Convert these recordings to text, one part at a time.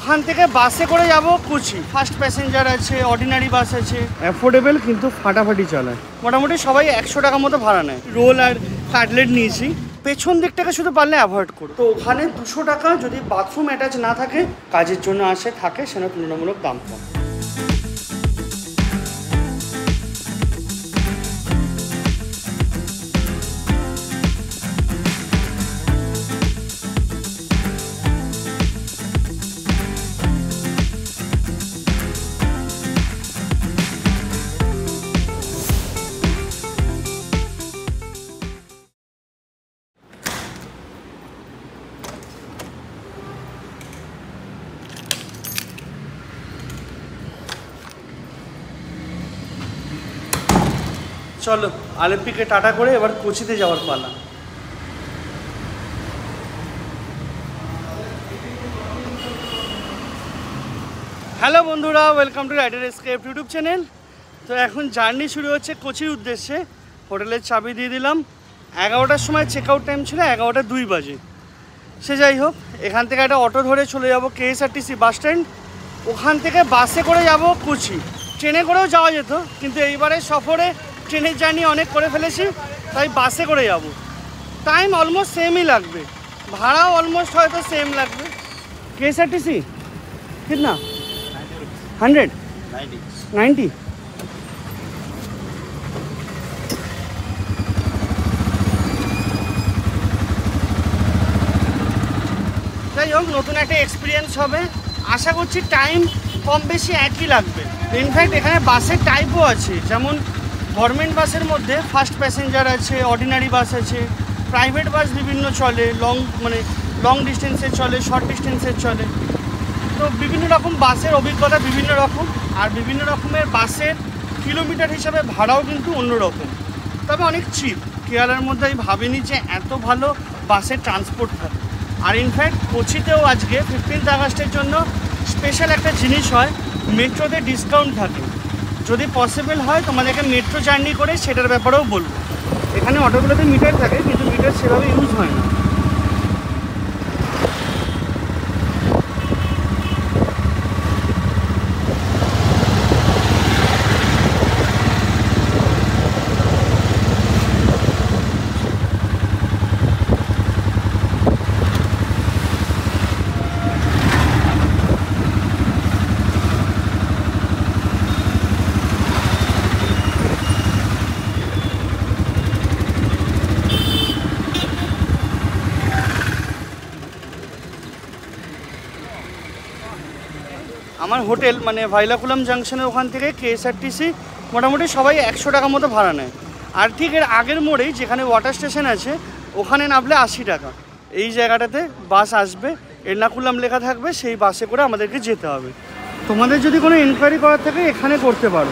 ওখান থেকে বাসে করে যাব কোচি। ফার্স্ট প্যাসেঞ্জার আছে, অর্ডিনারি বাস আছে, অ্যাফোর্ডেবল কিন্তু ফাটাফাটি চালায়। মোটামুটি সবাই 100 টাকা মতো ভাড়া নেয়। রোল আর কাটলেট নিয়েছি। পেছন দিকটাকে শুধু পারলে অ্যাভয়েড করো। তো ওখানে 200 টাকা, যদি বাথরুম অ্যাটাচ না থাকে, কাজের জন্য থাকে, সেটা তুলনামূলক দাম কম। চলো আলেপ্পিকে টাটা করে এবার কোচিতে যাওয়ার পালা। হ্যালো বন্ধুরা, welcome to Rider Escape YouTube channel. তো এখন জার্নি শুরু হচ্ছে কোচির উদ্দেশ্যে। হোটেলের চাবি দিয়ে দিলাম। 11টার সময় চেক আউট টাইম ছিল, 11টা 2 বাজে। সে যাই হোক, এখান থেকে একটা অটো ধরে চলে যাব KSRTC বাস স্ট্যান্ড। ওখান থেকে বাসে করে যাব কোচি। ট্রেনে করেও যাওয়া যেত, কিন্তু এইবারে সফরে ট্রেনের জার্নি অনেক করে ফেলেছি, তাই বাসে করে যাব। টাইম অলমোস্ট সেমই লাগবে, ভাড়াও অলমোস্ট হয়তো সেম লাগবে। KSRTC কিতনা 100 90। যাই হোক, নতুন একটা এক্সপিরিয়েন্স হবে। আশা করছি টাইম কম বেশি একই লাগবে। ইনফ্যাক্ট এখানে বাসের টাইপও আছে, যেমন গভর্নমেন্ট বাসের মধ্যে ফার্স্ট প্যাসেঞ্জার আছে, অর্ডিনারি বাস আছে, প্রাইভেট বাস বিভিন্ন চলে, লং ডিস্টেন্সের চলে, শর্ট ডিস্টেন্সের চলে। তো বিভিন্ন রকম বাসের অভিজ্ঞতা বিভিন্ন রকম, আর বিভিন্ন রকমের বাসের কিলোমিটার হিসাবে ভাড়াও কিন্তু অন্যরকম, তবে অনেক চিপ। কেরালার মধ্যে আমি ভাবিনি যে এত ভালো বাসের ট্রান্সপোর্ট থাকে। আর ইনফ্যাক্ট কোচিতেও আজকে 15th আগস্টের জন্য স্পেশাল একটা জিনিস হয়, মেট্রোতে ডিসকাউন্ট থাকে। যদি পসিবল হয় তোমাদেরকে মেট্রো জার্নি করে সেটার ব্যাপারেও বলবো। এখানে অটোগুলোতে মিটার থাকে, কিন্তু মিটার সেভাবে ইউজ হয় না। আমার হোটেল ভাইলাকুলাম জাংশনের ওখান থেকে KSRTC মোটামুটি সবাই 100 টাকা মতো ভাড়া নেয়। আর ঠিক এর আগের মোড়েই যেখানে ওয়াটার স্টেশন আছে, ওখানে নামলে 80 টাকা। এই জায়গাটাতে বাস আসবে, এর্নাকুলাম লেখা থাকবে, সেই বাসে করে আমাদেরকে যেতে হবে। তোমাদের যদি কোনো এনকোয়ারি করার থাকে এখানে করতে পারো।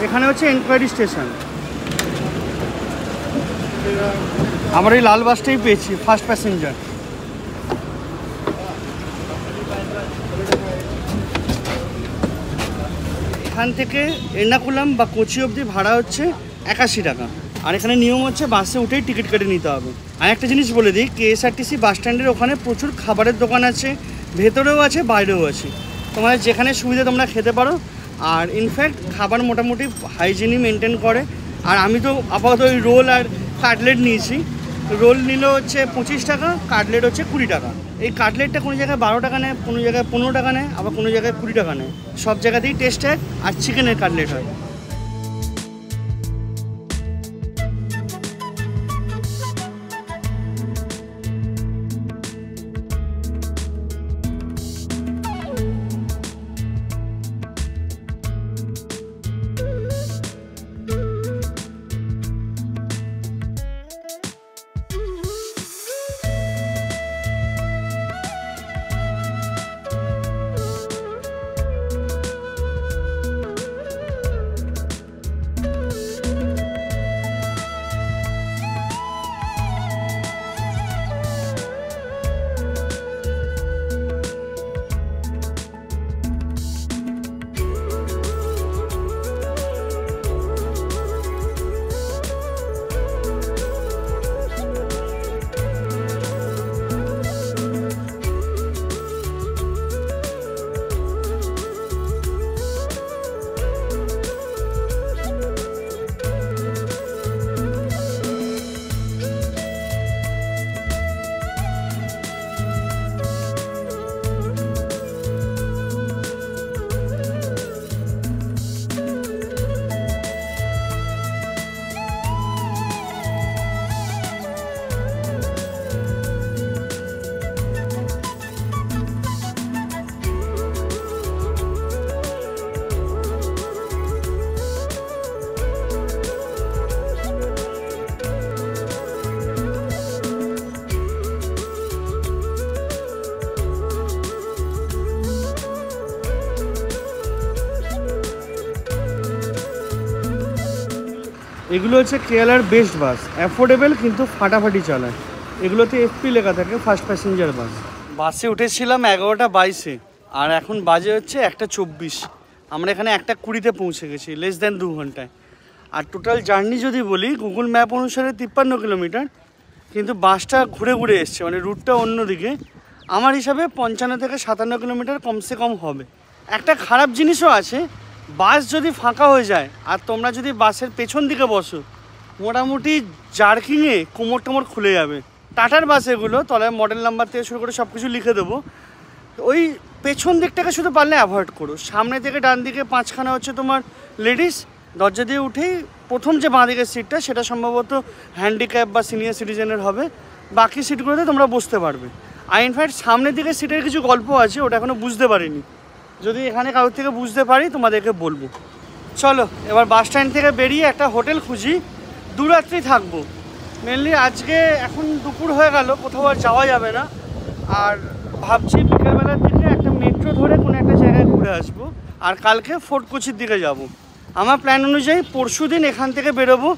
এখানে হচ্ছে এনকোয়ারি স্টেশন। আমার এই লাল বাসটাই পেয়েছি, ফার্স্ট প্যাসেঞ্জার। এখান থেকে এর্নাকুলাম বা কোচি অবধি ভাড়া হচ্ছে 81 টাকা। আর এখানে নিয়ম হচ্ছে বাসে উঠেই টিকিট কেটে নিতে হবে। আর একটা জিনিস বলে দিই, KSRTC বাস স্ট্যান্ডের ওখানে প্রচুর খাবারের দোকান আছে, ভেতরেও আছে বাইরেও আছে। তোমাদের যেখানে সুবিধা তোমরা খেতে পারো। আর ইনফ্যাক্ট খাবার মোটামুটি হাইজিনই মেনটেন করে। আর আমি তো আপাতত ওই রোল আর কাটলেট নিয়েছি। রোল নিল হচ্ছে 25 টাকা, কাটলেট হচ্ছে 20 টাকা। এই কাটলেটটা কোনো জায়গায় 12 টাকা নেয়, কোনো জায়গায় 15 টাকা নেয়, আবার কোনো জায়গায় 20 টাকা নেয়। সব জায়গাতেই টেস্ট এক, আর চিকেনের কাটলেট হয়। এগুলো হচ্ছে কেরালার বেস্ট বাস, অ্যাফোর্ডেবল কিন্তু ফাটাফাটি চালায়। এগুলোতে এফপি লেখা থাকে, ফার্স্ট প্যাসেঞ্জার বাস। বাসে উঠেছিলাম 11:22 আর এখন বাজে হচ্ছে 1:24। আমরা এখানে 1:20 পৌঁছে গেছি, লেস দ্যান 2 ঘন্টায়। আর টোটাল জার্নি যদি বলি গুগল ম্যাপ অনুসারে 53 কিলোমিটার, কিন্তু বাসটা ঘুরে ঘুরে এসছে, মানে রুটটা অন্যদিকে। আমার হিসাবে 55 থেকে 57 কিলোমিটার কমসে কম হবে। একটা খারাপ জিনিসও আছে, বাস যদি ফাঁকা হয়ে যায় আর তোমরা যদি বাসের পেছন দিকে বসো, মোটামুটি জার্কিংয়ে কোমর টোমর খুলে যাবে। টাটার বাস এগুলো, তলায় মডেল নাম্বার থেকে শুরু করে সব কিছু লিখে দেবো। ওই পেছন দিকটাকে শুধু পারলে অ্যাভয়েড করো। সামনে থেকে ডান দিকে 5খানা হচ্ছে তোমার লেডিস, দরজা দিয়ে উঠেই প্রথম যে বাঁ দিকের সিটটা সেটা সম্ভবত হ্যান্ডিক্যাপ বা সিনিয়র সিটিজেনের হবে, বাকি সিটগুলোতে তোমরা বসতে পারবে। আর ইনফ্যাক্ট সামনের দিকের সিটের কিছু গল্প আছে, ওটা এখনও বুঝতে পারিনি। যদি এখানে কারোর থেকে বুঝতে পারি তোমাদেরকে বলবো। চলো এবার বাস স্ট্যান্ড থেকে বেরিয়ে একটা হোটেল খুঁজি, 2 রাত্রি থাকবো মেনলি। আজকে এখন দুপুর হয়ে গেল, কোথাও আর যাওয়া যাবে না। আর ভাবছি বিকেলবেলার দিকে একটা মেট্রো ধরে কোনো একটা জায়গায় ঘুরে আসবো, আর কালকে ফোর্ট কোচির দিকে যাব। আমার প্ল্যান অনুযায়ী পরশু দিন এখান থেকে বেরোবো,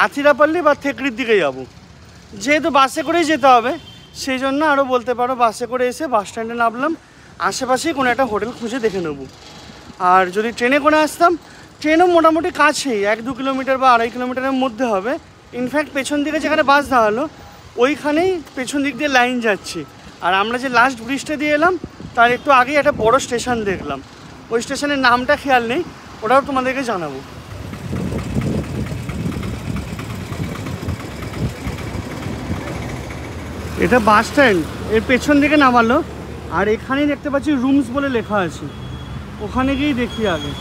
আথিরাপল্লি বা থেকড়ির দিকে যাব। যেহেতু বাসে করেই যেতে হবে, সেই জন্য আরও বলতে পারো বাসে করে এসে বাস স্ট্যান্ডে নামলাম, আশেপাশেই কোনো একটা হোটেল খুঁজে দেখে নেব। আর যদি ট্রেনে করে আসতাম, ট্রেনও মোটামুটি কাছেই, 1-2 কিলোমিটার বা 2.5 কিলোমিটারের মধ্যে হবে। ইনফ্যাক্ট পেছন দিকে যেখানে বাস দাঁড়ালো ওইখানেই পেছন দিক দিয়ে লাইন যাচ্ছে। আর আমরা যে লাস্ট ব্রিজটা দিয়ে এলাম তার একটু আগেই একটা বড় স্টেশন দেখলাম, ওই স্টেশনের নামটা খেয়াল নেই, ওটাও তোমাদেরকে জানাবো। এটা বাস স্ট্যান্ড, এর পেছন দিকে নামালো। আর এখানেই দেখতে পাচ্ছি রুমস বলে লেখা আছে, ওখানে গিয়েই দেখি আগে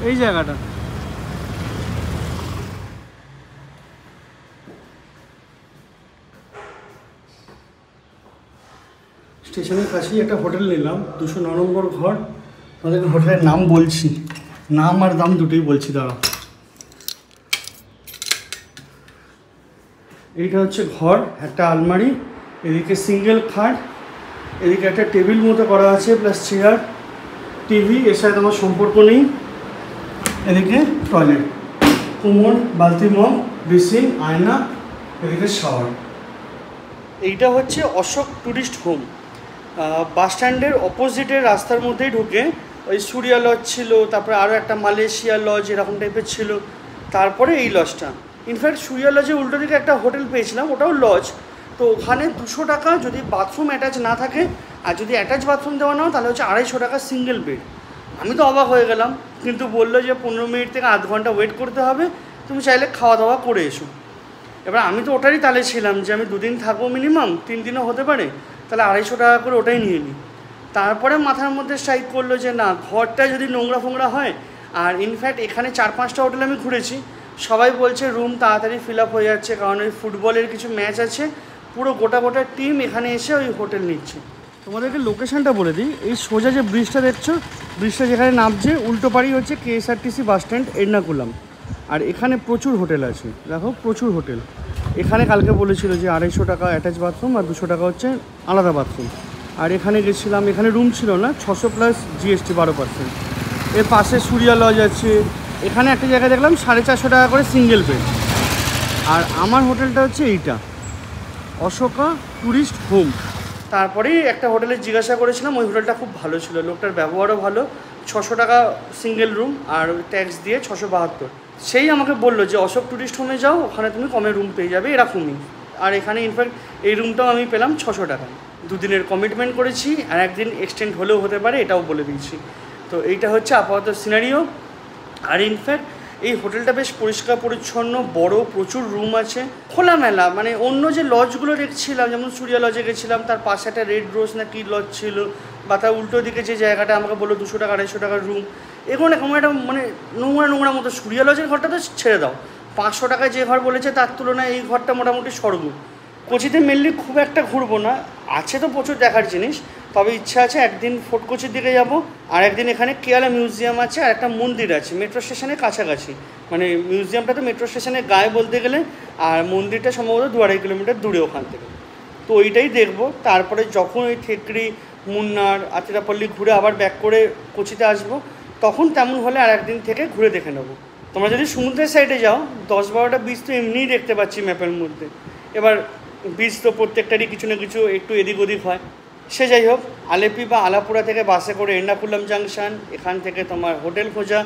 এই জায়গাটা। স্টেশনের কাছেই একটা হোটেল নিলাম, 209 নম্বর ঘর। আমাদেরকে হোটেলের নাম বলছি, নাম আর দাম দুটোই বলছি, দাঁড়া। এইটা হচ্ছে ঘর, একটা আলমারি, এদিকে সিঙ্গেল খাট, এদিকে একটা টেবিল মতো করা আছে প্লাস চেয়ার, টিভি, এর সাথে আমার সম্পর্ক নেই। এদিকে টয়লেট, কুমোর, বালতি, মগ, বেসিন, আয়না, এদিকে শাওয়ার। এইটা হচ্ছে অশোক ট্যুরিস্ট হোম। বাস স্ট্যান্ডের অপোজিটের রাস্তার মধ্যেই ঢুকে ওই সূর্যা লজ ছিল, তারপরে আরও একটা মালয়েশিয়া লজ এরকম টাইপের ছিল, তারপরে এই লজটা। ইনফ্যাক্ট সূর্যা লজের উল্টো দিকে একটা হোটেল পেয়েছিলাম, ওটাও লজ। তো ওখানে 200 টাকা যদি বাথরুম অ্যাটাচ না থাকে, আর যদি অ্যাটাচ বাথরুম দেওয়া না হয় তাহলে হচ্ছে 250 টাকা সিঙ্গেল বেড। আমি তো অবাক হয়ে গেলাম, কিন্তু বললো যে 15 মিনিট থেকে আধ ঘন্টা ওয়েট করতে হবে, তুমি চাইলে খাওয়া দাওয়া করে এসো। এবার আমি তো ওটারই তালে ছিলাম যে আমি 2 দিন থাকবো, মিনিমাম 3 দিনও হতে পারে, তাহলে 250 টাকা করে ওটাই নিয়ে নিই। তারপরে মাথার মধ্যে স্ট্রাইক করলো যে না, ঘরটা যদি নোংরা ফোংরা হয়। আর ইনফ্যাক্ট এখানে 4-5টা হোটেল আমি ঘুরেছি, সবাই বলছে রুম তাড়াতাড়ি ফিল আপ হয়ে যাচ্ছে, কারণ ওই ফুটবলের কিছু ম্যাচ আছে, পুরো গোটা টিম এখানে এসে ওই হোটেল নিচ্ছে। তোমাদেরকে লোকেশানটা বলে দিই, এই সোজা যে ব্রিজটা দেখছো, ব্রিজটা যেখানে নামছে উল্টো পাড়ি হচ্ছে KSRTC বাস স্ট্যান্ড এর্নাকুলাম। আর এখানে প্রচুর হোটেল আছে, দেখো প্রচুর হোটেল। এখানে কালকে বলেছিল যে 250 টাকা অ্যাটাচ বাথরুম আর 200 টাকা হচ্ছে আলাদা বাথরুম। আর এখানে গেছিলাম, এখানে রুম ছিল না, 600 প্লাস GST 12%। এর পাশে সূর্যা লজ আছে, এখানে একটা জায়গায় দেখলাম 450 টাকা করে সিঙ্গেল বেড। আর আমার হোটেলটা হচ্ছে এইটা, অশোকা ট্যুরিস্ট হোম। তারপরেই একটা হোটেলে জিজ্ঞাসা করেছিলাম, ওই হোটেলটা খুব ভালো ছিল, লোকটার ব্যবহারও ভালো। 600 টাকা সিঙ্গেল রুম আর ট্যাক্স দিয়ে 672। সেই আমাকে বললো যে অশোক ট্যুরিস্ট হোমে যাও, ওখানে তুমি কমে রুম পেয়ে যাবে, এরকমই। আর এখানে ইনফ্যাক্ট এই রুমটাও আমি পেলাম 600 টাকায়। 2 দিনের কমিটমেন্ট করেছি, আর 1 দিন এক্সটেন্ড হলেও হতে পারে, এটাও বলে দিয়েছি। তো এইটা হচ্ছে আপাতত সিনারিও। আর ইনফ্যাক্ট এই হোটেলটা বেশ পরিষ্কার পরিচ্ছন্ন, বড়, প্রচুর রুম আছে, খোলামেলা। মানে অন্য যে লজগুলো দেখছিলাম, যেমন সূর্যা লজে গেছিলাম, তার পাশে একটা রেড রোজ না কি লজ ছিল, বা তার উল্টো দিকে যে জায়গাটা আমাকে বললো 200 টাকা 250 টাকার রুম, এগুলো কেমন একটা মানে নোংরা মতো। সূর্যা লজের ঘরটা তো ছেড়ে দাও, 500 টাকায় যে ঘর বলেছে তার তুলনায় এই ঘরটা মোটামুটি স্বর্গ। কোচিতে মেনলি খুব একটা ঘুরবো না, আছে তো প্রচুর দেখার জিনিস, তবে ইচ্ছা আছে একদিন ফোর্ট কোচির দিকে যাব, আর একদিন এখানে কেয়ালা মিউজিয়াম আছে, আর একটা মন্দির আছে মেট্রো স্টেশনের কাছাকাছি। মানে মিউজিয়ামটা তো মেট্রো স্টেশনের গায়ে বলতে গেলে, আর মন্দিরটা সম্ভবত 2-2.5 কিলোমিটার দূরে ওখান থেকে। তো ওইটাই দেখবো। তারপরে যখন ওই থেকড়ি, মুন্নার, আতিরাপল্লি ঘুরে আবার ব্যাক করে কোচিতে আসবো, তখন তেমন হলে আর একদিন থেকে ঘুরে দেখে নেবো। তোমরা যদি সমুদ্রের সাইডে যাও 10-12টা বিচ তো এমনিই দেখতে পাচ্ছি ম্যাপের মধ্যে। এবার বিচ তো প্রত্যেকটারই কিছু না কিছু একটু এদিক ওদিক হয়। সে যাই হোক, আলেপি বা আলাপুরা থেকে বাসে করে এর্নাকুলাম জাংশন, এখান থেকে তোমার হোটেল খোঁজা,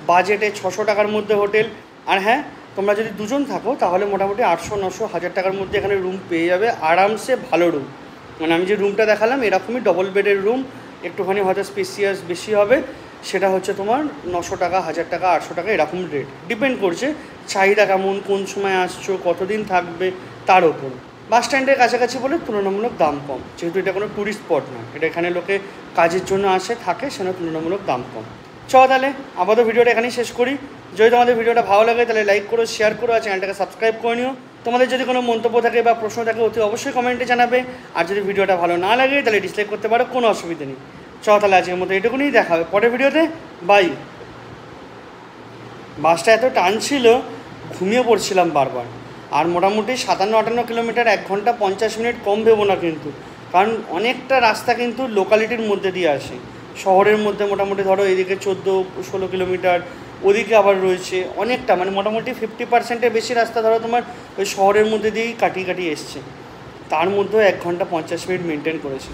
বাজেটে 600 টাকার মধ্যে হোটেল। আর হ্যাঁ, তোমরা যদি দুজন থাকো তাহলে মোটামুটি 800-900-1000 টাকার মধ্যে এখানে রুম পেয়ে যাবে আরামসে, ভালো রুম। মানে আমি যে রুমটা দেখালাম এরকমই ডবল বেডের রুম, একটুখানি হয়তো স্পেসিয়াস বেশি হবে, সেটা হচ্ছে তোমার 900 টাকা, 1000 টাকা, 800 টাকা এরকম রেট, ডিপেন্ড করছে চাহিদা কেমন, কোন সময় আসছো, কতদিন থাকবে তার ওপর। বাস স্ট্যান্ডের কাছাকাছি বলে তুলনামূলক দাম কম, যেহেতু এটা কোনো ট্যুরিস্ট স্পট না, এটা এখানে লোকে কাজের জন্য আসে থাকে, সেটা তুলনামূলক দাম কম। চলো তাহলে আপাতত ভিডিওটা এখানেই শেষ করি। যদি তোমাদের ভিডিওটা ভালো লাগে তাহলে লাইক করো, শেয়ার করো, আর চ্যানেলটাকে সাবস্ক্রাইব করে নিও। তোমাদের যদি কোনো মন্তব্য থাকে বা প্রশ্ন থাকে অতি অবশ্যই কমেন্টে জানাবে। আর যদি ভিডিওটা ভালো না লাগে তাহলে ডিসলাইক করতে পারো, কোনো অসুবিধা নেই। চলো তাহলে আজকের মতো এটুকুনি, দেখা হবে পরের ভিডিওতে, বাই। বাসটা এত টান ছিল, ঘুমিয়ে পড়ছিলাম বারবার। আর মোটামুটি 57-58 কিলোমিটার, 1 ঘন্টা 50 মিনিট কম ভেবো না কিন্তু, কারণ অনেকটা রাস্তা কিন্তু লোকালিটির মধ্যে দিয়ে আসে। শহরের মধ্যে মোটামুটি ধরো এদিকে 14-16 কিলোমিটার, ওদিকে আবার রয়েছে অনেকটা, মানে মোটামুটি 50%-এর বেশি রাস্তা ধরো তোমার ওই শহরের মধ্যে দিয়েই কাটিয়ে কাটিয়ে এসছে, তার মধ্যেও 1 ঘন্টা 50 মিনিট মেনটেন করেছে।